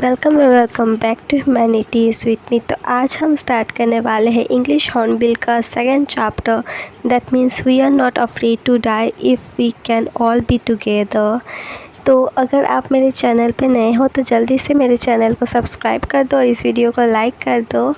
Welcome back to humanities with me. तो आज हम स्टार्ट करने वाले हैं इंग्लिश हॉर्नबिल का second chapter, that means we are not afraid to die if we can all be together. तो अगर आप मेरे चैनल पे नए हो तो जल्दी से मेरे चैनल को सब्सक्राइब कर दो और इस वीडियो को लाइक कर दो।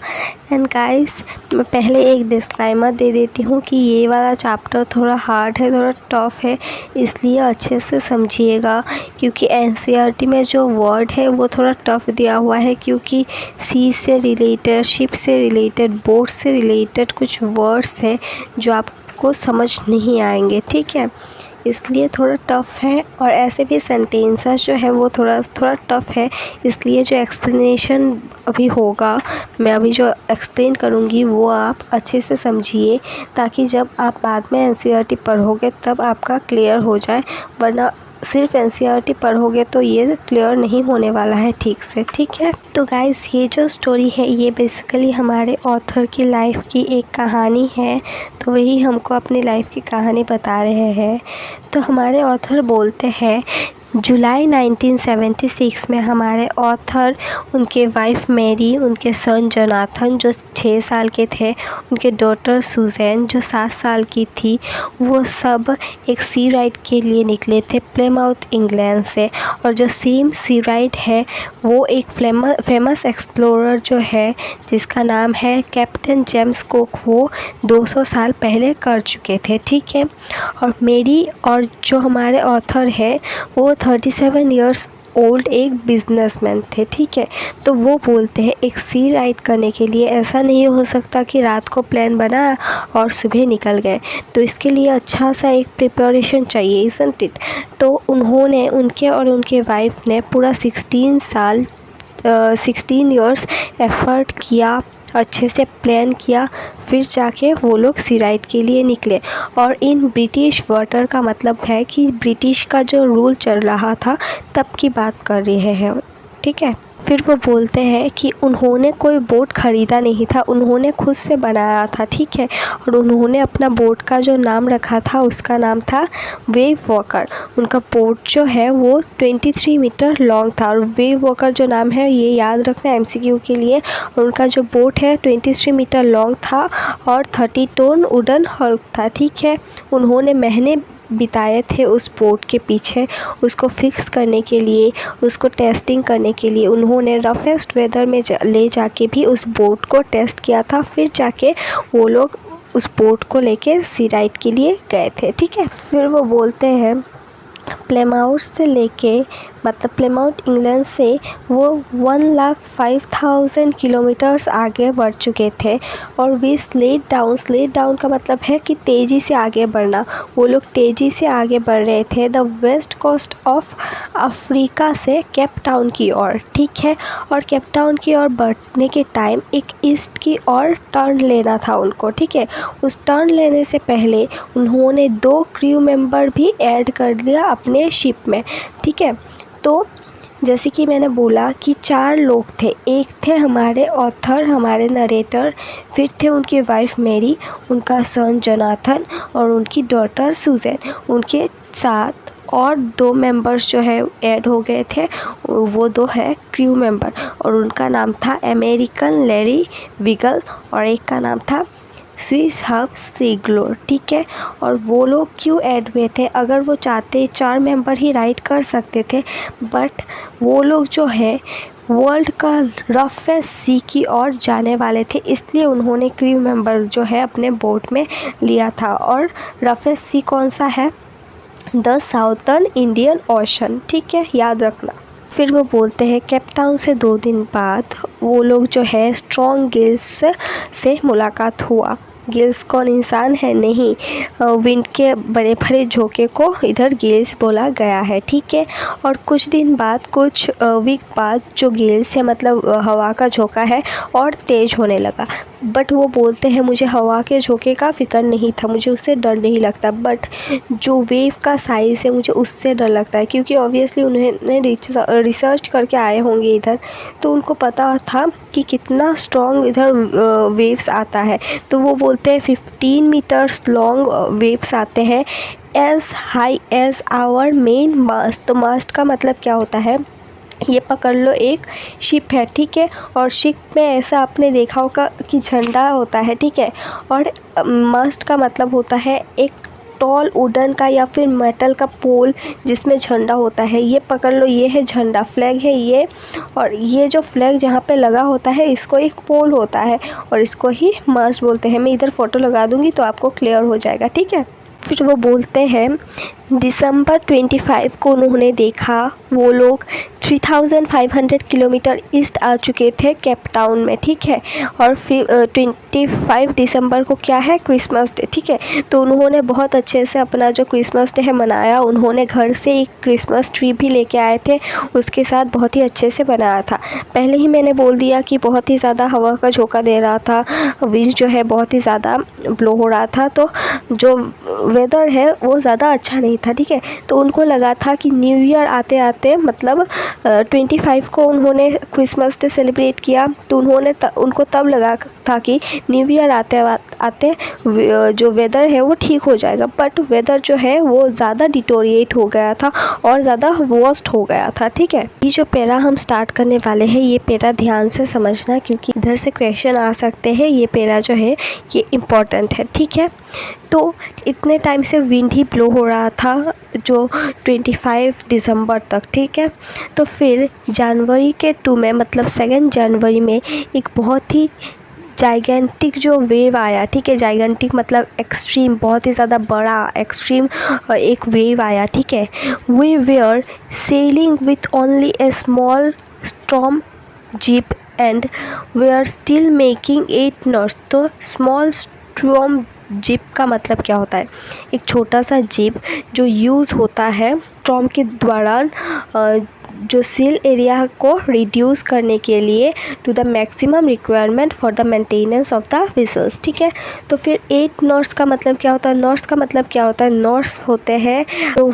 एंड गाइस, मैं पहले एक डिस्क्लेमर दे देती हूँ कि ये वाला चैप्टर थोड़ा हार्ड है, थोड़ा टफ है, इसलिए अच्छे से समझिएगा क्योंकि एनसीईआरटी में जो वर्ड है वो थोड़ा टफ दिया हुआ है, क्योंकि सी से रिलेटेड, शिप से रिलेटेड, बोट से रिलेटेड कुछ वर्ड्स हैं जो आपको समझ नहीं आएंगे, ठीक है, इसलिए थोड़ा टफ़ है। और ऐसे भी सेंटेंसेस जो है वो थोड़ा टफ़ है, इसलिए जो एक्सप्लेनेशन अभी होगा, मैं अभी जो एक्सप्लेन करूँगी वो आप अच्छे से समझिए, ताकि जब आप बाद में एनसीईआरटी पढ़ोगे तब आपका क्लियर हो जाए, वरना सिर्फ एनसीईआरटी पढ़ोगे तो ये क्लियर नहीं होने वाला है ठीक से, ठीक है। तो गाइस, ये जो स्टोरी है ये बेसिकली हमारे ऑथर की लाइफ की एक कहानी है, तो वही हमको अपनी लाइफ की कहानी बता रहे हैं। तो हमारे ऑथर बोलते हैं, जुलाई 1976 में हमारे ऑथर, उनके वाइफ मैरी, उनके सन जोनाथन जो 6 साल के थे, उनके डॉटर सुजैन जो 7 साल की थी, वो सब एक सी राइड के लिए निकले थे प्लेमाउथ इंग्लैंड से। और जो सेम सी राइड है वो एक फेमस एक्सप्लोरर जो है जिसका नाम है कैप्टन जेम्स कुक, वो 200 साल पहले कर चुके थे, ठीक है। और मेरी और जो हमारे ऑथर है वो 37 इयर्स ओल्ड एक बिजनेसमैन थे, ठीक है। तो वो बोलते हैं एक सी राइड करने के लिए ऐसा नहीं हो सकता कि रात को प्लान बना और सुबह निकल गए, तो इसके लिए अच्छा सा एक प्रिपरेशन चाहिए, इज़न्ट इट। तो उन्होंने, उनके और उनके वाइफ ने पूरा 16 इयर्स एफ़र्ट किया, अच्छे से प्लान किया, फिर जाके वो लोग सी राइड के लिए निकले। और इन ब्रिटिश वाटर का मतलब है कि ब्रिटिश का जो रूल चल रहा था तब की बात कर रहे हैं, ठीक है। फिर वो बोलते हैं कि उन्होंने कोई बोट ख़रीदा नहीं था, उन्होंने खुद से बनाया था, ठीक है। और उन्होंने अपना बोट का जो नाम रखा था उसका नाम था वेव वॉकर। उनका बोट जो है वो 23 मीटर लॉन्ग था, और वेव वॉकर जो नाम है ये याद रखना एमसीक्यू के लिए। और उनका जो बोट है 23 मीटर लॉन्ग था और 30 टन वुडन हल्क था, ठीक है। उन्होंने महीने बिताए थे उस बोट के पीछे, उसको फिक्स करने के लिए, उसको टेस्टिंग करने के लिए। उन्होंने रफेस्ट वेदर में ले जाके भी उस बोट को टेस्ट किया था, फिर जाके वो लोग उस बोट को लेके सी राइड के लिए गए थे, ठीक है। फिर वो बोलते हैं प्लेमाउथ से लेके, मतलब प्लेमाउथ इंग्लैंड से वो 1,05,000 किलोमीटर्स आगे बढ़ चुके थे। और वी स्लेड डाउन का मतलब है कि तेज़ी से आगे बढ़ना। वो लोग तेज़ी से आगे बढ़ रहे थे the west coast of Africa से केप टाउन की ओर, ठीक है। और केप टाउन की ओर बढ़ने के टाइम एक ईस्ट की ओर टर्न लेना था उनको, ठीक है। उस टर्न लेने से पहले उन्होंने 2 क्रू मेंबर भी ऐड कर लिया अपने शिप में, ठीक है। तो जैसे कि मैंने बोला कि 4 लोग थे, एक थे हमारे ऑथर, हमारे नरेटर, फिर थे उनकी वाइफ मैरी, उनका सन जोनाथन और उनकी डॉटर सुजैन। उनके साथ और 2 मेंबर्स जो है ऐड हो गए थे, वो 2 है क्रू मेंबर, और उनका नाम था अमेरिकन लैरी विगल और एक का नाम था स्विस हब सीग्लोर, ठीक है। और वो लोग क्यों ऐड हुए थे? अगर वो चाहते 4 मेंबर ही राइड कर सकते थे, बट वो लोग जो है वर्ल्ड का रफेस्ट सी की ओर जाने वाले थे, इसलिए उन्होंने क्रू मेंबर जो है अपने बोट में लिया था। और रफेस्ट सी कौन सा है? द साउथर्न इंडियन ओशन, ठीक है, याद रखना। फिर वो बोलते हैं केप टाउन से 2 दिन बाद वो लोग जो है स्ट्रॉन्ग गिल्स से मुलाकात हुआ। गिल्स कौन इंसान है? नहीं, विंड के बड़े बड़े झोंके को इधर गिल्स बोला गया है, ठीक है। और कुछ दिन बाद, कुछ वीक बाद जो गिल्स है, मतलब हवा का झोंका है, और तेज़ होने लगा। बट वो बोलते हैं मुझे हवा के झोंके का फ़िक्र नहीं था, मुझे उससे डर नहीं लगता, बट जो वेव का साइज़ है मुझे उससे डर लगता है, क्योंकि ऑब्वियसली उन्होंने रिसर्च करके आए होंगे इधर, तो उनको पता था कि कितना स्ट्रॉन्ग इधर वेव्स आता है। तो वो बोलते हैं 15 मीटर्स लॉन्ग वेव्स आते हैं as high as our main mast. तो मास्ट का मतलब क्या होता है? ये पकड़ लो एक शिप है, ठीक है। और शिप में ऐसा आपने देखा होगा कि झंडा होता है, ठीक है। और मस्ट का मतलब होता है एक टॉल वुडन का या फिर मेटल का पोल जिसमें झंडा होता है। ये पकड़ लो, ये है झंडा, फ्लैग है ये। और ये जो फ्लैग जहाँ पे लगा होता है इसको एक पोल होता है और इसको ही मस्ट बोलते हैं। मैं इधर फ़ोटो लगा दूँगी तो आपको क्लियर हो जाएगा, ठीक है। फिर वो बोलते हैं दिसंबर 25 को उन्होंने देखा वो लोग 3500 किलोमीटर ईस्ट आ चुके थे केप टाउन में, ठीक है। और फिर 25 दिसंबर को क्या है, क्रिसमस डे, ठीक है। तो उन्होंने बहुत अच्छे से अपना जो क्रिसमस डे है मनाया। उन्होंने घर से एक क्रिसमस ट्री भी लेके आए थे, उसके साथ बहुत ही अच्छे से बनाया था। पहले ही मैंने बोल दिया कि बहुत ही ज़्यादा हवा का झोंका दे रहा था, विंड जो है बहुत ही ज़्यादा ब्लो हो रहा था, तो जो वेदर है वो ज़्यादा अच्छा नहीं था, ठीक है। तो उनको लगा था कि न्यू ईयर आते आते मतलब 25 को उन्होंने क्रिसमस डे सेलिब्रेट किया, तो उनको तब लगा था कि न्यू ईयर आते आते जो वेदर है वो ठीक हो जाएगा। बट वेदर जो है वो ज़्यादा डिटोरिएट हो गया था और ज़्यादा वर्स्ट हो गया था, ठीक है। ये जो पैरा हम स्टार्ट करने वाले हैं, ये पैरा ध्यान से समझना क्योंकि इधर से क्वेश्चन आ सकते हैं। ये पैरा जो है ये इम्पॉर्टेंट है, ठीक है। तो इतने टाइम से विंड ही ब्लो हो रहा था जो 25 दिसंबर तक, ठीक है। तो फिर जनवरी के 2 में मतलब 2 जनवरी में एक बहुत ही जाइगेंटिक जो वेव आया, ठीक है। जाइगेंटिक मतलब एक्सट्रीम, बहुत ही ज़्यादा बड़ा एक्सट्रीम एक वेव आया, ठीक है। We were sailing with only a small storm jib and we are still making 8 knots. तो स्मॉल स्टॉर्म जीप का मतलब क्या होता है, एक छोटा सा जीप जो यूज़ होता है स्टॉर्म के दौरान जो सील एरिया को रिड्यूस करने के लिए to the maximum requirement for the maintenance of the vessels, ठीक है। तो फिर 8 नॉट्स का मतलब क्या होता है, नॉट्स का मतलब क्या होता है, नॉट्स होते हैं तो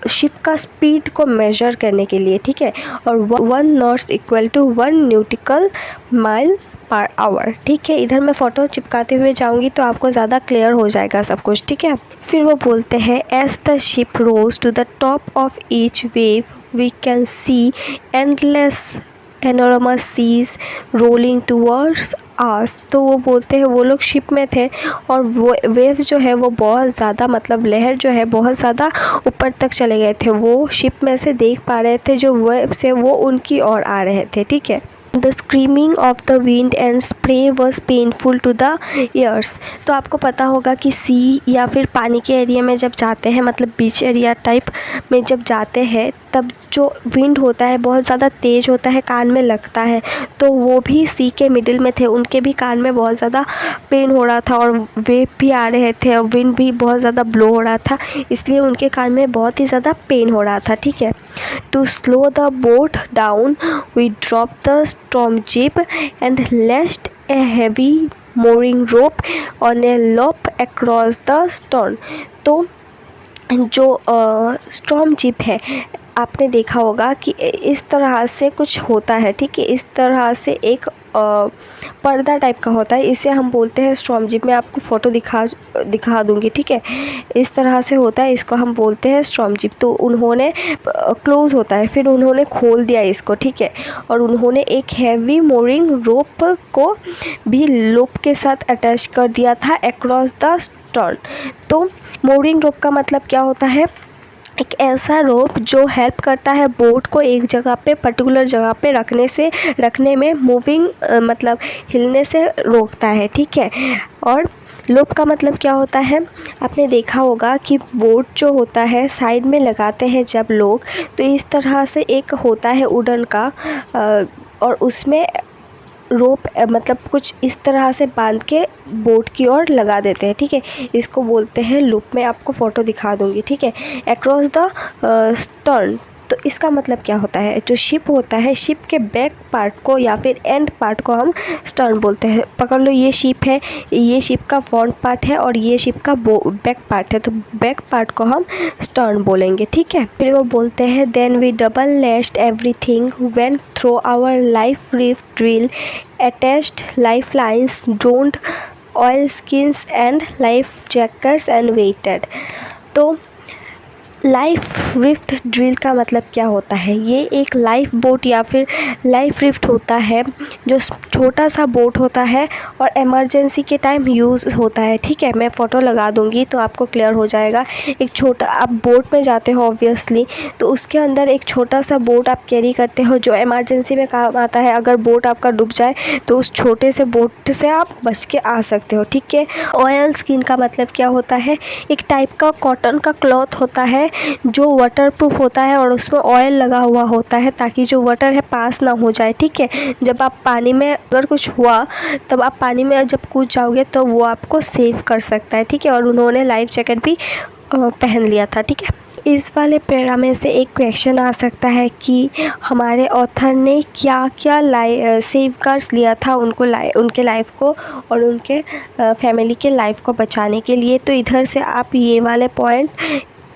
शिप का स्पीड को मेजर करने के लिए, ठीक है। और 1 knots equal to 1 nautical mile per hour, ठीक है। इधर मैं फ़ोटो चिपकाते हुए जाऊंगी तो आपको ज़्यादा क्लियर हो जाएगा सब कुछ, ठीक है। फिर वो बोलते हैं as the ship rose to the top of each wave we can see endless enormous seas rolling towards us. तो वो बोलते हैं वो लोग शिप में थे और वो वेव जो है वो बहुत ज़्यादा मतलब लहर जो है बहुत ज़्यादा ऊपर तक चले गए थे। वो शिप में से देख पा रहे थे जो वेव से वो उनकी ओर आ रहे थे, ठीक है। The screaming of the wind and spray was painful to the ears। तो आपको पता होगा कि सी या फिर पानी के एरिया में जब जाते हैं मतलब बीच एरिया टाइप में जब जाते हैं तब जो विंड होता है बहुत ज़्यादा तेज़ होता है, कान में लगता है। तो वो भी सी के मिडिल में थे, उनके भी कान में बहुत ज़्यादा पेन हो रहा था और वेव भी आ रहे थे और विंड भी बहुत ज़्यादा ब्लो हो रहा था, इसलिए उनके कान में बहुत ही ज़्यादा पेन हो रहा था, ठीक है। To slow the boat down we drop the storm jib and lashed a heavy mooring rope on a loop across the stern। तो जो स्टॉर्म जीप है आपने देखा होगा कि इस तरह से कुछ होता है, ठीक है। इस तरह से एक पर्दा टाइप का होता है, इसे हम बोलते हैं स्टॉर्म जीप। मैं आपको फ़ोटो दिखा दूंगी, ठीक है। इस तरह से होता है, इसको हम बोलते हैं स्टॉर्म जीप। तो उन्होंने क्लोज़ होता है, फिर उन्होंने खोल दिया इसको, ठीक है। और उन्होंने एक हैवी मोरिंग रोप को भी लूप के साथ अटैच कर दिया था अक्रॉस द स्टर्न। तो मोरिंग रोप का मतलब क्या होता है, एक ऐसा रोप जो हेल्प करता है बोट को एक जगह पे पर्टिकुलर जगह पे रखने में, मूविंग मतलब हिलने से रोकता है, ठीक है। और लूप का मतलब क्या होता है, आपने देखा होगा कि बोट जो होता है साइड में लगाते हैं जब लोग, तो इस तरह से एक होता है वुडन का और उसमें रोप मतलब कुछ इस तरह से बांध के बोट की ओर लगा देते हैं, ठीक है। इसको बोलते हैं लूप। मैं आपको फ़ोटो दिखा दूंगी, ठीक है। अक्रॉस द स्टर्न, तो इसका मतलब क्या होता है, जो शिप होता है शिप के बैक पार्ट को या फिर एंड पार्ट को हम स्टर्न बोलते हैं। पकड़ लो ये शिप है, ये शिप का फ्रंट पार्ट है और ये शिप का बैक पार्ट है, तो बैक पार्ट को हम स्टर्न बोलेंगे, ठीक है। फिर वो बोलते हैं then we double lashed everything went through our life raft drill attached life lines donned oilskins and life jackets and waited. तो लाइफ रिफ्ट ड्रिल का मतलब क्या होता है? ये एक लाइफ बोट या फिर लाइफ रिफ्ट होता है जो छोटा सा बोट होता है और इमरजेंसी के टाइम यूज़ होता है। ठीक है, मैं फ़ोटो लगा दूंगी तो आपको क्लियर हो जाएगा। एक छोटा, आप बोट में जाते हो ऑब्वियसली, तो उसके अंदर एक छोटा सा बोट आप कैरी करते हो जो इमरजेंसी में काम आता है। अगर बोट आपका डूब जाए तो उस छोटे से बोट से आप बच के आ सकते हो। ठीक है। ऑयल स्किन का मतलब क्या होता है? एक टाइप का कॉटन का क्लॉथ होता है जो वाटरप्रूफ होता है और उसमें ऑयल लगा हुआ होता है ताकि जो वाटर है पास ना हो जाए। ठीक है, जब आप पानी में अगर कुछ हुआ तब आप पानी में जब कूद जाओगे तो वो आपको सेव कर सकता है। ठीक है, और उन्होंने लाइफ जैकेट भी पहन लिया था। ठीक है, इस वाले पैरा में से एक क्वेश्चन आ सकता है कि हमारे ऑथर ने क्या क्या सेफगार्ड्स लिया था उनके लाइफ को और उनके फैमिली के लाइफ को बचाने के लिए। तो इधर से आप ये वाले पॉइंट,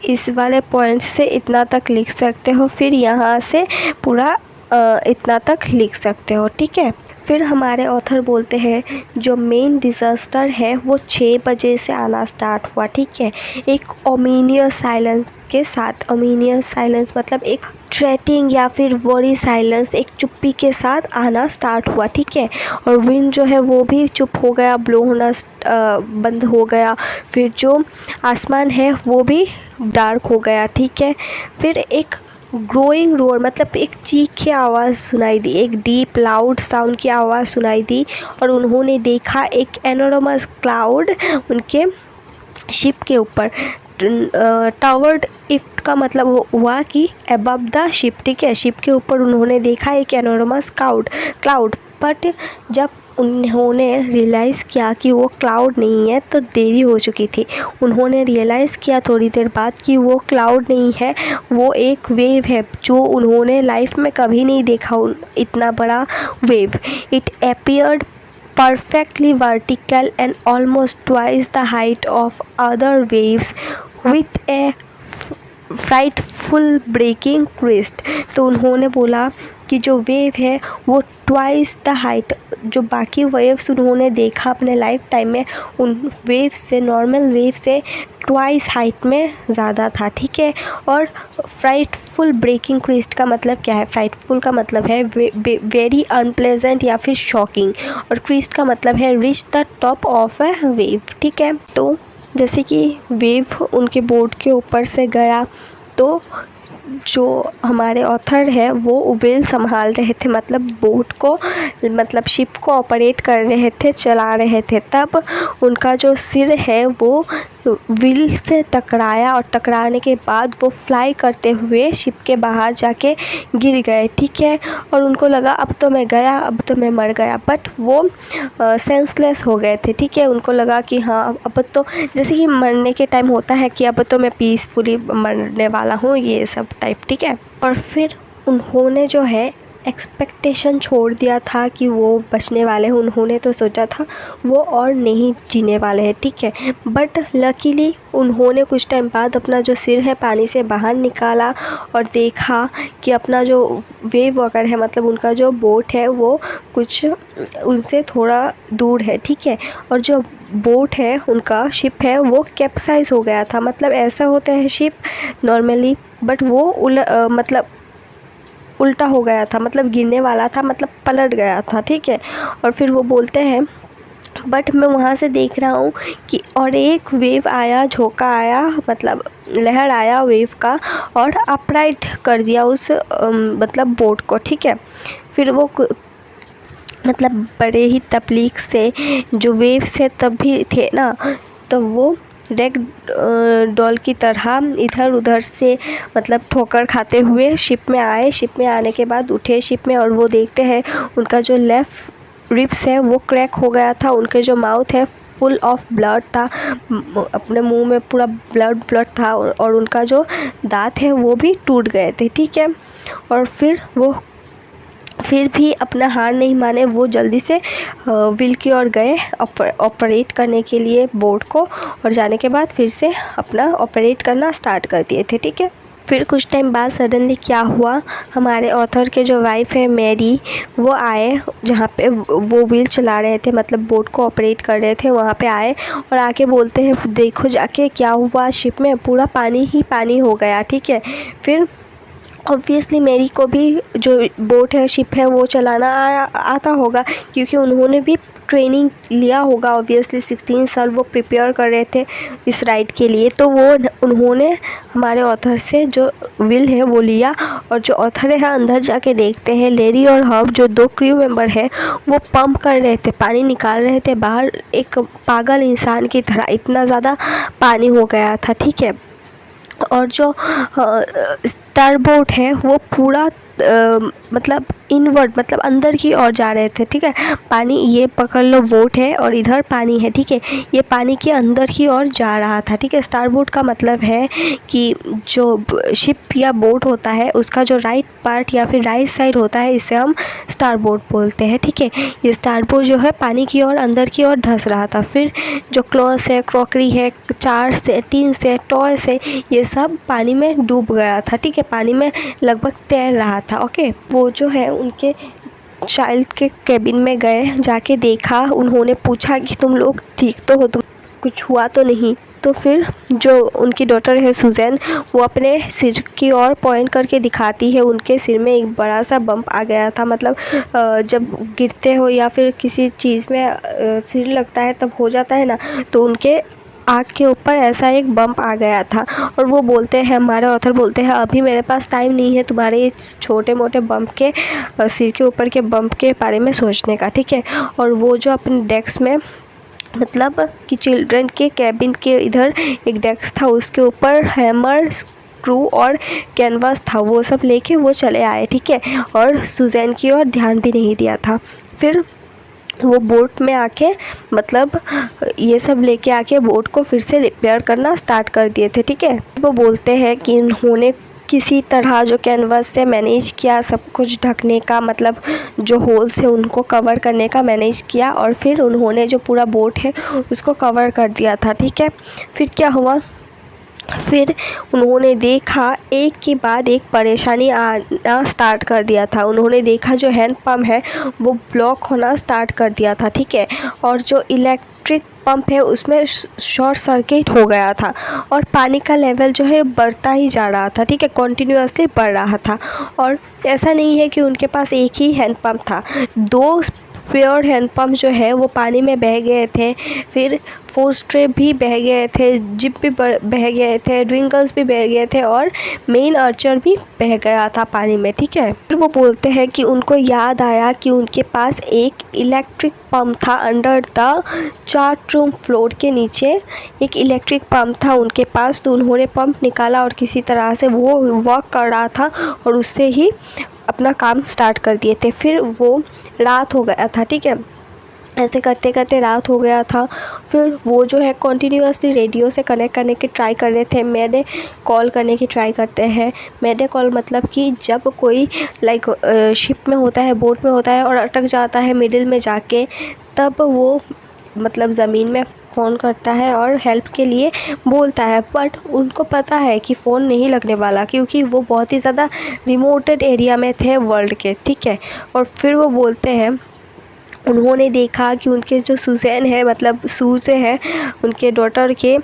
इस वाले पॉइंट से इतना तक लिख सकते हो, फिर यहाँ से पूरा इतना तक लिख सकते हो। ठीक है, फिर हमारे ऑथर बोलते हैं जो मेन डिज़ास्टर है वो 6 बजे से आना स्टार्ट हुआ। ठीक है, एक ओमिनियस साइलेंस के साथ। ओमिनियस साइलेंस मतलब एक थ्रेटिंग या फिर वरी साइलेंस, एक चुप्पी के साथ आना स्टार्ट हुआ। ठीक है, और विंड जो है वो भी चुप हो गया, ब्लो होना बंद हो गया। फिर जो आसमान है वो भी डार्क हो गया। ठीक है, फिर एक ग्रोइंग रोर मतलब एक चीख की आवाज़ सुनाई दी, एक डीप लाउड साउंड की आवाज़ सुनाई दी और उन्होंने देखा एक एनोरमस क्लाउड उनके शिप के ऊपर। टावर्ड इफ्ट का मतलब हुआ कि अबव द शिप। ठीक है, शिप के ऊपर उन्होंने देखा एक एनोरमस क्लाउड। बट जब उन्होंने रियलाइज़ किया कि वो क्लाउड नहीं है तो देरी हो चुकी थी। उन्होंने रियलाइज़ किया थोड़ी देर बाद कि वो क्लाउड नहीं है, वो एक वेव है जो उन्होंने लाइफ में कभी नहीं देखा, इतना बड़ा wave. It appeared perfectly vertical and almost twice the height of other waves with a frightful breaking crest. तो उन्होंने बोला कि जो वेव है वो ट्वाइस द हाइट, जो बाकी वेव्स उन्होंने देखा अपने लाइफ टाइम में उन वेव से, नॉर्मल वेव से ट्वाइस हाइट में ज़्यादा था। ठीक है, और फ्राइटफुल ब्रेकिंग क्रेस्ट का मतलब क्या है? फ्राइटफुल का मतलब है वेरी अनप्लेजेंट या फिर शॉकिंग, और क्रेस्ट का मतलब है reach the top of A wave. ठीक है, तो जैसे कि वेव उनके बोट के ऊपर से गया तो जो हमारे ऑथर है वो व्हील संभाल रहे थे, मतलब बोट को, मतलब शिप को ऑपरेट कर रहे थे, चला रहे थे। तब उनका जो सिर है वो व्हील से टकराया और टकराने के बाद वो फ्लाई करते हुए शिप के बाहर जाके गिर गए। ठीक है, और उनको लगा अब तो मैं गया, अब तो मैं मर गया, बट वो सेंसलेस हो गए थे। ठीक है, उनको लगा कि हाँ अब तो, जैसे कि मरने के टाइम होता है कि अब तो मैं पीसफुली मरने वाला हूँ, ये सब टाइप। ठीक है, और फिर उन्होंने जो है एक्सपेक्टेशन छोड़ दिया था कि वो बचने वाले हैं। उन्होंने तो सोचा था वो और नहीं जीने वाले हैं। ठीक है, बट लकीली उन्होंने कुछ टाइम बाद अपना जो सिर है पानी से बाहर निकाला और देखा कि अपना जो वेव वॉकर है, मतलब उनका जो बोट है वो कुछ उनसे थोड़ा दूर है। ठीक है, और जो बोट है, उनका शिप है, वो कैप्साइज हो गया था। मतलब ऐसा होता है शिप नॉर्मली, बट वो मतलब उल्टा हो गया था, मतलब गिरने वाला था, मतलब पलट गया था। ठीक है, और फिर वो बोलते हैं बट मैं वहाँ से देख रहा हूँ कि और एक वेव आया, झोंका आया, मतलब लहर आया वेव का और अपराइट कर दिया उस मतलब बोट को। ठीक है, फिर वो मतलब बड़े ही तकलीफ से जो वेव से तब भी थे ना, तो वो रेग डॉल की तरह इधर उधर से मतलब ठोकर खाते हुए शिप में आए। शिप में आने के बाद उठे शिप में और वो देखते हैं उनका जो लेफ़्ट रिब्स है वो क्रैक हो गया था, उनके जो माउथ है फुल ऑफ ब्लड था, अपने मुंह में पूरा ब्लड था और उनका जो दांत है वो भी टूट गए थे। ठीक है, और फिर भी अपना हार नहीं माने, वो जल्दी से व्हील की ओर गए ऑपरेट करने के लिए बोट को, और जाने के बाद फिर से अपना ऑपरेट करना स्टार्ट कर दिए थे। ठीक है, फिर कुछ टाइम बाद सडनली क्या हुआ, हमारे ऑथर के जो वाइफ है मैरी, वो आए जहाँ पे वो व्हील चला रहे थे, मतलब बोट को ऑपरेट कर रहे थे, वहाँ पे आए और आके बोलते हैं देखो जाके क्या हुआ, शिप में पूरा पानी ही पानी हो गया। ठीक है, फिर ऑब्वियसली मैरी को भी जो बोट है, शिप है, वो चलाना आता होगा, क्योंकि उन्होंने भी ट्रेनिंग लिया होगा। ऑब्वियसली 16 साल वो प्रिपेयर कर रहे थे इस राइड के लिए, तो उन्होंने हमारे ऑथर से जो विल है वो लिया। और जो ऑथर है अंदर जाके देखते हैं लेरी और हब जो 2 क्रू मेंबर है वो पंप कर रहे थे, पानी निकाल रहे थे बाहर एक पागल इंसान की तरह, इतना ज़्यादा पानी हो गया था। ठीक है, और जो स्टार बोट है वो पूरा मतलब इनवर्ड, मतलब अंदर की ओर जा रहे थे। ठीक है, पानी ये पकड़ लो बोट है और इधर पानी है। ठीक है, ये पानी के अंदर की ओर जा रहा था। ठीक है, स्टार बोट का मतलब है कि जो शिप या बोट होता है उसका जो राइट पार्ट या फिर राइट साइड होता है, इसे हम स्टार बोट बोलते हैं। ठीक है, ये स्टार बोट जो है पानी की ओर अंदर की ओर धंस रहा था। फिर जो क्लॉथ है, क्रॉकरी है, 4 से 3 से टॉयस है, ये सब पानी में डूब गया था। ठीक है, पानी में लगभग तैर रहा था। ओके, वो जो है उनके चाइल्ड के केबिन में गए, जाके देखा, उन्होंने पूछा कि तुम लोग ठीक तो हो, तुम कुछ हुआ तो नहीं। तो फिर जो उनकी डॉटर है सुजैन, वो अपने सिर की ओर पॉइंट करके दिखाती है, उनके सिर में एक बड़ा सा बम्प आ गया था। मतलब जब गिरते हो या फिर किसी चीज़ में सिर लगता है तब हो जाता है ना, तो उनके आँख के ऊपर ऐसा एक बम्प आ गया था। और वो बोलते हैं, हमारे ऑथर बोलते हैं, अभी मेरे पास टाइम नहीं है तुम्हारे इस छोटे मोटे बम्प के, सिर के ऊपर के बम्प के बारे में सोचने का। ठीक है, और वो जो अपने डेस्क में, मतलब कि चिल्ड्रन के कैबिन के इधर एक डेस्क था, उसके ऊपर हैमर, स्क्रू और कैनवास था, वो सब लेके वो चले आए। ठीक है, और सुजैन की ओर ध्यान भी नहीं दिया था। फिर वो बोट में आके, मतलब ये सब लेके आके बोट को फिर से रिपेयर करना स्टार्ट कर दिए थे। ठीक है, वो बोलते हैं कि उन्होंने किसी तरह जो कैनवास से मैनेज किया सब कुछ ढकने का, मतलब जो होल्स है उनको कवर करने का मैनेज किया, और फिर उन्होंने जो पूरा बोट है उसको कवर कर दिया था। ठीक है, फिर क्या हुआ, फिर उन्होंने देखा एक के बाद एक परेशानी आना स्टार्ट कर दिया था। उन्होंने देखा जो हैंड पंप है वो ब्लॉक होना स्टार्ट कर दिया था। ठीक है, और जो इलेक्ट्रिक पंप है उसमें शॉर्ट सर्किट हो गया था, और पानी का लेवल जो है बढ़ता ही जा रहा था। ठीक है, कॉन्टीन्यूअसली बढ़ रहा था। और ऐसा नहीं है कि उनके पास एक ही हैंड पंप था, 2 प्योर हैंड पंप जो है वो पानी में बह गए थे। फिर फोर्स्ट्रे भी बह गए थे, जिप भी बह गए थे, ड्विंकल्स भी बह गए थे, और मेन आर्चर भी बह गया था पानी में। ठीक है, फिर वो बोलते हैं कि उनको याद आया कि उनके पास एक इलेक्ट्रिक पंप था अंडर द 4 रूम फ्लोर के नीचे एक इलेक्ट्रिक पंप था उनके पास। तो उन्होंने पंप निकाला और किसी तरह से वो वर्क कर रहा था और उससे ही अपना काम स्टार्ट कर दिए थे। फिर वो रात हो गया था। ठीक है, ऐसे करते करते रात हो गया था। फिर वो जो है कॉन्टीन्यूअसली रेडियो से कनेक्ट करने की ट्राई कर रहे थे, मैंने कॉल करने की ट्राई करते हैं। मैंने कॉल मतलब कि जब कोई लाइक शिप में होता है, बोट में होता है और अटक जाता है मिडिल में जाके, तब वो मतलब ज़मीन में फ़ोन करता है और हेल्प के लिए बोलता है। बट उनको पता है कि फ़ोन नहीं लगने वाला, क्योंकि वो बहुत ही ज़्यादा रिमोटेड एरिया में थे वर्ल्ड के। ठीक है, और फिर वो बोलते हैं उन्होंने देखा कि उनके जो सुजैन है, मतलब सूज़ है उनके डॉटर के,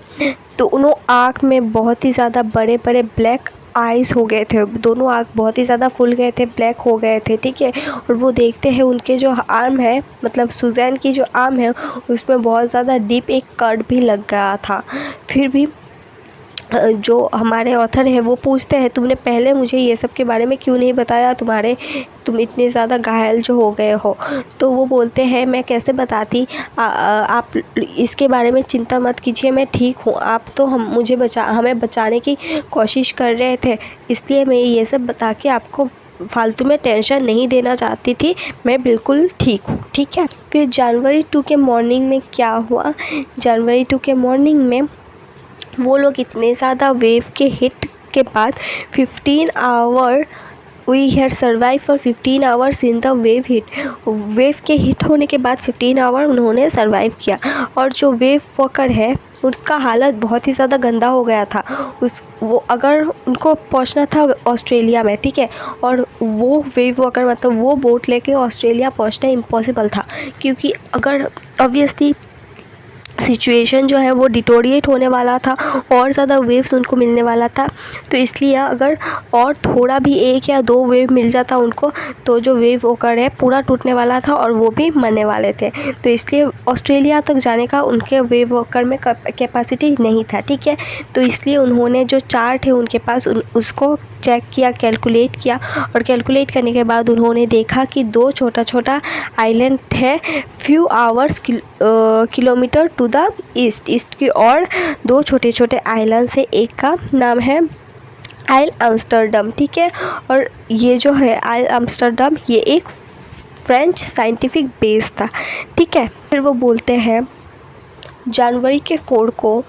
तो उन्होंने आँख में बहुत ही ज़्यादा बड़े बड़े ब्लैक आइज़ हो गए थे, दोनों आँख बहुत ही ज़्यादा फुल गए थे, ब्लैक हो गए थे। ठीक है, और वो देखते हैं उनके जो आर्म है, मतलब सुजैन की जो आर्म है उसमें बहुत ज़्यादा डीप एक कट भी लग गया था। फिर भी जो हमारे ऑथर है वो पूछते हैं तुमने पहले मुझे ये सब के बारे में क्यों नहीं बताया, तुम इतने ज़्यादा घायल जो हो गए हो। तो वो बोलते हैं मैं कैसे बताती, आप इसके बारे में चिंता मत कीजिए, मैं ठीक हूँ। आप तो हमें बचाने की कोशिश कर रहे थे, इसलिए मैं ये सब बता के आपको फालतू में टेंशन नहीं देना चाहती थी, मैं बिल्कुल ठीक हूँ। ठीक है, फिर जनवरी 2 के मॉर्निंग में क्या हुआ, जनवरी 2 के मॉर्निंग में वो लोग इतने ज़्यादा वेव के हिट के बाद 15 hour we had survive for 15 hours in the wave hit. Wave के हिट होने के बाद 15 आवर उन्होंने सर्वाइव किया। और जो वेव वॉकर है उसका हालत बहुत ही ज़्यादा गंदा हो गया था। वो अगर उनको पहुंचना था ऑस्ट्रेलिया में, ठीक है, और वो वेव वॉकर मतलब वो बोट लेके ऑस्ट्रेलिया पहुंचना इम्पॉसिबल था, क्योंकि अगर ऑब्वियसली सिचुएशन जो है वो डिटोरिएट होने वाला था, और ज़्यादा वेव्स उनको मिलने वाला था। तो इसलिए अगर और थोड़ा भी 1 या 2 वेव मिल जाता उनको, तो जो वेव वॉकर है पूरा टूटने वाला था और वो भी मरने वाले थे। तो इसलिए ऑस्ट्रेलिया तक जाने का उनके वेव वॉकर में कैपेसिटी नहीं था, ठीक है। तो इसलिए उन्होंने जो चार्ट है उनके पास उसको चेक किया, कैलकुलेट किया, और कैलकुलेट करने के बाद उन्होंने देखा कि 2 छोटा छोटा आइलैंड है few hours kilometre to the east की, और 2 छोटे छोटे आइलैंड से एक का नाम है आइल एम्स्टर्डम, ठीक है। और ये जो है आइल एम्स्टर्डम ये एक फ्रेंच साइंटिफिक बेस था, ठीक है। फिर वो बोलते हैं जनवरी के 4 को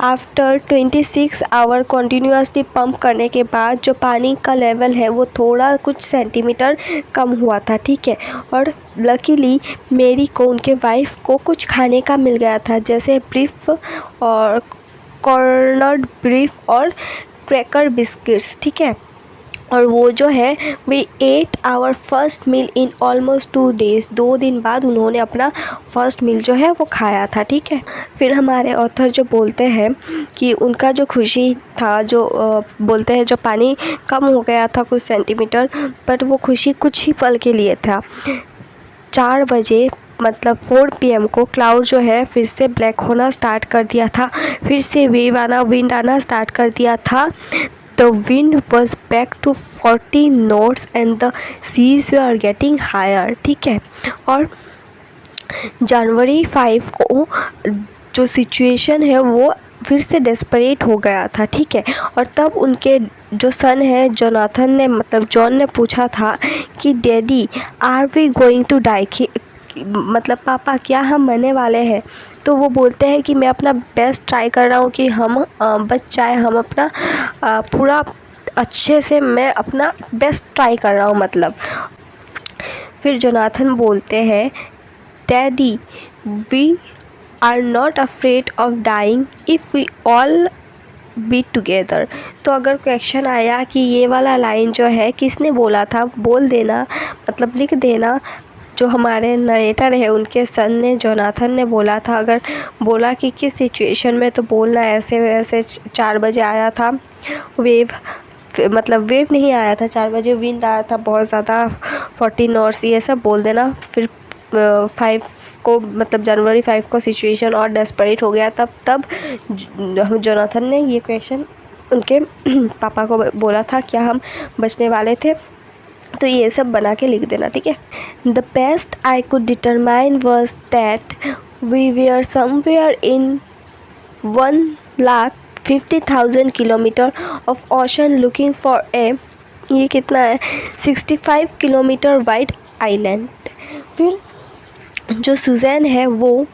आफ्टर 26 आवर कंटिन्यूसली पंप करने के बाद जो पानी का लेवल है वो थोड़ा कुछ सेंटीमीटर कम हुआ था, ठीक है। और लकीली मेरी को, उनके वाइफ को कुछ खाने का मिल गया था, जैसे ब्रीफ और कॉर्नड ब्रीफ और क्रैकर बिस्किट्स, ठीक है। और वो जो है वे 8 our first meal in almost 2 days, 2 दिन बाद उन्होंने अपना फर्स्ट मील जो है वो खाया था, ठीक है। फिर हमारे ऑथर जो बोलते हैं कि उनका जो खुशी था, जो बोलते हैं जो पानी कम हो गया था कुछ सेंटीमीटर, बट वो खुशी कुछ ही पल के लिए था। 4 बजे मतलब 4 PM को क्लाउड जो है फिर से ब्लैक होना स्टार्ट कर दिया था, फिर से विंड आना स्टार्ट कर दिया था। The wind was back to 40 knots and the seas were getting higher, ठीक है। और जनवरी 5 को जो सिचुएशन है वो फिर से डेस्परेट हो गया था, ठीक है। और तब उनके जो सन है जोनाथन ने मतलब जॉन ने पूछा था कि daddy are we going to die, मतलब पापा क्या हम मरने वाले हैं। तो वो बोलते हैं कि मैं अपना बेस्ट ट्राई कर रहा हूँ कि हम बच जाए, हम अपना पूरा अच्छे से मैं अपना बेस्ट ट्राई कर रहा हूँ मतलब। फिर जोनाथन बोलते हैं daddy we are not afraid of dying if we all be together. तो अगर क्वेश्चन आया कि ये वाला लाइन जो है किसने बोला था, बोल देना मतलब लिख देना। जो हमारे नरेटर है उनके सन ने, जोनाथन ने बोला था, अगर बोला कि किस सिचुएशन में, तो बोलना ऐसे वैसे 4 बजे आया था वेव, मतलब वेव नहीं आया था 4 बजे, विंड आया था बहुत ज़्यादा 40 नॉट्स, ये सब बोल देना। फिर 5 को मतलब जनवरी 5 को सिचुएशन और डेस्परेट हो गया, तब जोनाथन ने ये क्वेश्चन उनके पापा को बोला था क्या हम बचने वाले थे। तो ये सब बना के लिख देना, ठीक है। The best I could determine was that we were somewhere in 1,50,000 kilometre of ocean looking for a, ये कितना है 65 किलोमीटर वाइड आइलैंड। फिर जो सुजैन है वो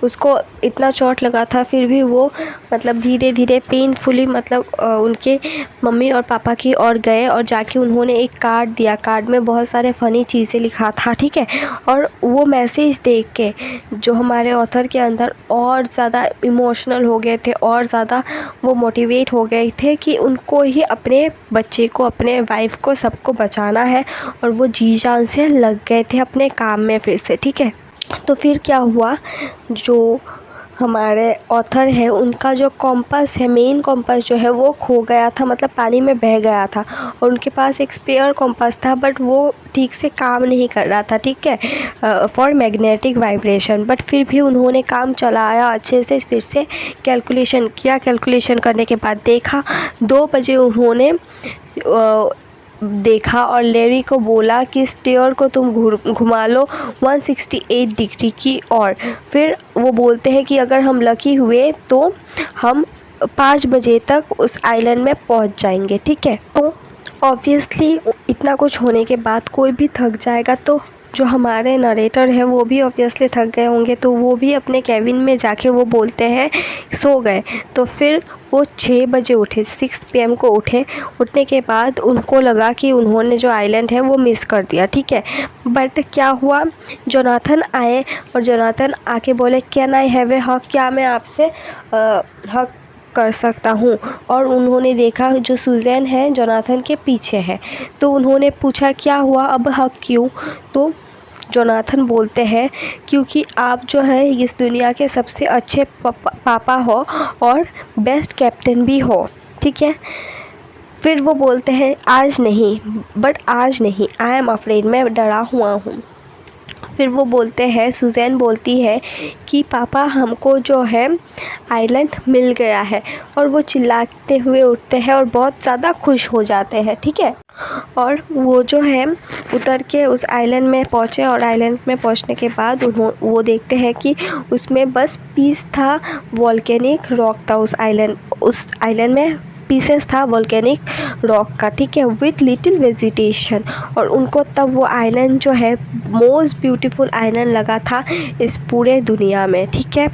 उसको इतना चोट लगा था, फिर भी वो मतलब धीरे धीरे पेनफुली मतलब उनके मम्मी और पापा की ओर गए और जाके उन्होंने एक कार्ड दिया। कार्ड में बहुत सारे फ़नी चीज़ें लिखा था, ठीक है। और वो मैसेज देख के जो हमारे ऑथर के अंदर और ज़्यादा इमोशनल हो गए थे, और ज़्यादा वो मोटिवेट हो गए थे कि उनको ही अपने बच्चे को, अपने वाइफ को, सबको बचाना है। और वो जी जान से लग गए थे अपने काम में फिर से, ठीक है। तो फिर क्या हुआ, जो हमारे ऑथर है उनका जो कॉम्पास है, मेन कॉम्पास जो है वो खो गया था, मतलब पानी में बह गया था। और उनके पास एक स्पेयर कॉम्पास था बट वो ठीक से काम नहीं कर रहा था, ठीक है, फॉर मैग्नेटिक वाइब्रेशन। बट फिर भी उन्होंने काम चलाया अच्छे से, फिर से कैलकुलेशन किया। कैलकुलेशन करने के बाद देखा 2 बजे उन्होंने देखा और लेरी को बोला कि स्टेयर को तुम घुमा लो 168 डिग्री की ओर। फिर वो बोलते हैं कि अगर हम लकी हुए तो हम 5 बजे तक उस आइलैंड में पहुंच जाएंगे, ठीक है। तो ऑब्वियसली इतना कुछ होने के बाद कोई भी थक जाएगा, तो जो हमारे नरेटर है वो भी ऑब्वियसली थक गए होंगे, तो वो भी अपने केबिन में जाके वो बोलते हैं सो गए। तो फिर वो 6 बजे उठे, 6 PM को उठे। उठने के बाद उनको लगा कि उन्होंने जो आइलैंड है वो मिस कर दिया, ठीक है। बट क्या हुआ, जोनाथन आए और जोनाथन आके बोले कैन आई हैव ए हग, क्या मैं आपसे हक कर सकता हूँ। और उन्होंने देखा जो सुजैन है जोनाथन के पीछे है, तो उन्होंने पूछा क्या हुआ, अब हक क्यों। तो जोनाथन बोलते हैं क्योंकि आप जो है इस दुनिया के सबसे अच्छे पापा हो और बेस्ट कैप्टन भी हो, ठीक है। फिर वो बोलते हैं आज नहीं, बट आज नहीं, आई एम अफ्रेड, मैं डरा हुआ हूँ। फिर वो बोलते हैं, सुजैन बोलती है कि पापा हमको जो है आइलैंड मिल गया है। और वो चिल्लाते हुए उठते हैं और बहुत ज़्यादा खुश हो जाते हैं, ठीक है। और वो जो है उतर के उस आइलैंड में पहुँचे और आइलैंड में पहुँचने के बाद वो देखते हैं कि उसमें बस पीस था, वॉल्केनिक रॉक था उस आइलैंड में पीसेस था वॉल्केनिक रॉक का, ठीक है, विथ लिटिल वेजिटेशन। और उनको तब वो आइलैंड जो है मोस्ट ब्यूटीफुल आइलैंड लगा था इस पूरे दुनिया में, ठीक है।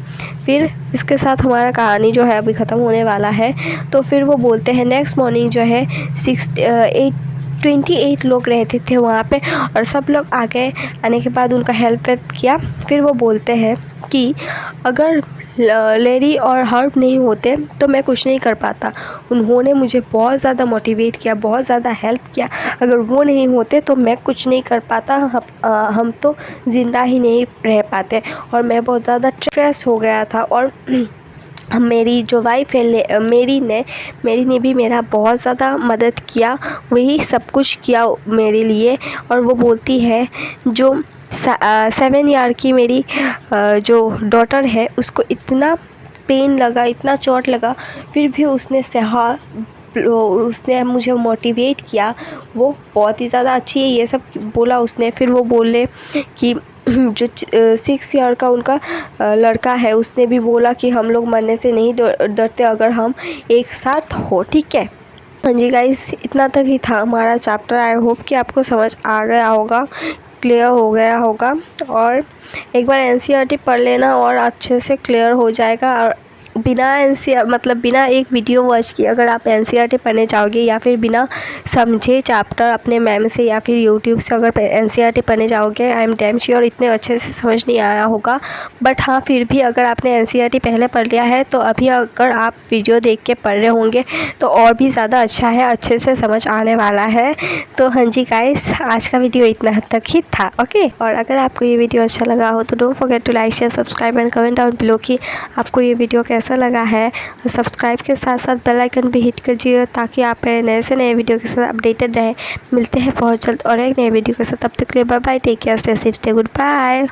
फिर इसके साथ हमारा कहानी जो है अभी ख़त्म होने वाला है। तो फिर वो बोलते हैं नेक्स्ट मॉर्निंग जो है 28 लोग रहते थे वहाँ पे, और सब लोग आने के बाद उनका हेल्प किया। फिर वो बोलते हैं कि अगर लेरी और हर्ब नहीं होते तो मैं कुछ नहीं कर पाता। उन्होंने मुझे बहुत ज़्यादा मोटिवेट किया, बहुत ज़्यादा हेल्प किया। अगर वो नहीं होते तो मैं कुछ नहीं कर पाता, हम तो ज़िंदा ही नहीं रह पाते। और मैं बहुत ज़्यादा स्ट्रेस हो गया था। और मेरी जो वाइफ है मेरी ने भी मेरा बहुत ज़्यादा मदद किया, वही सब कुछ किया मेरे लिए। और वो बोलती है जो 7 ईयर की मेरी जो डॉटर है उसको इतना पेन लगा, इतना चोट लगा, फिर भी उसने सहा, उसने मुझे मोटिवेट किया। वो बहुत ही ज़्यादा अच्छी है, ये सब बोला उसने। फिर वो बोले कि जो 6 ईयर का उनका लड़का है उसने भी बोला कि हम लोग मरने से नहीं डरते अगर हम एक साथ हो, ठीक है। हाँ जी गाइस, इतना तक ही था हमारा चैप्टर। आई होप कि आपको समझ आ गया होगा, क्लियर हो गया होगा। और एक बार NCERT पढ़ लेना और अच्छे से क्लियर हो जाएगा। और बिना एक वीडियो वॉच किए अगर आप NCERT पढ़ने जाओगे या फिर बिना समझे चैप्टर अपने मैम से या फिर यूट्यूब से अगर NCERT पढ़ने जाओगे, आई एम डैम श्योर इतने अच्छे से समझ नहीं आया होगा। बट हाँ, फिर भी अगर आपने NCERT पहले पढ़ लिया है तो अभी अगर आप वीडियो देख के पढ़ रहे होंगे तो और भी ज़्यादा अच्छा है, अच्छे से समझ आने वाला है। तो हाँ जी गाइस, आज का वीडियो इतना हद तक ही था, ओके। और अगर आपको ये वीडियो अच्छा लगा हो तो don't forget to like, share, subscribe and comment down below कि आपको ये वीडियो कैसा लगा है। और सब्सक्राइब के साथ साथ बेल आइकन भी हिट कीजिए ताकि आप मेरे नए से नए वीडियो के साथ अपडेटेड रहें। मिलते हैं बहुत जल्द और एक नए वीडियो के साथ, तब तक के लिए bye bye, take care, stay safe, stay good bye.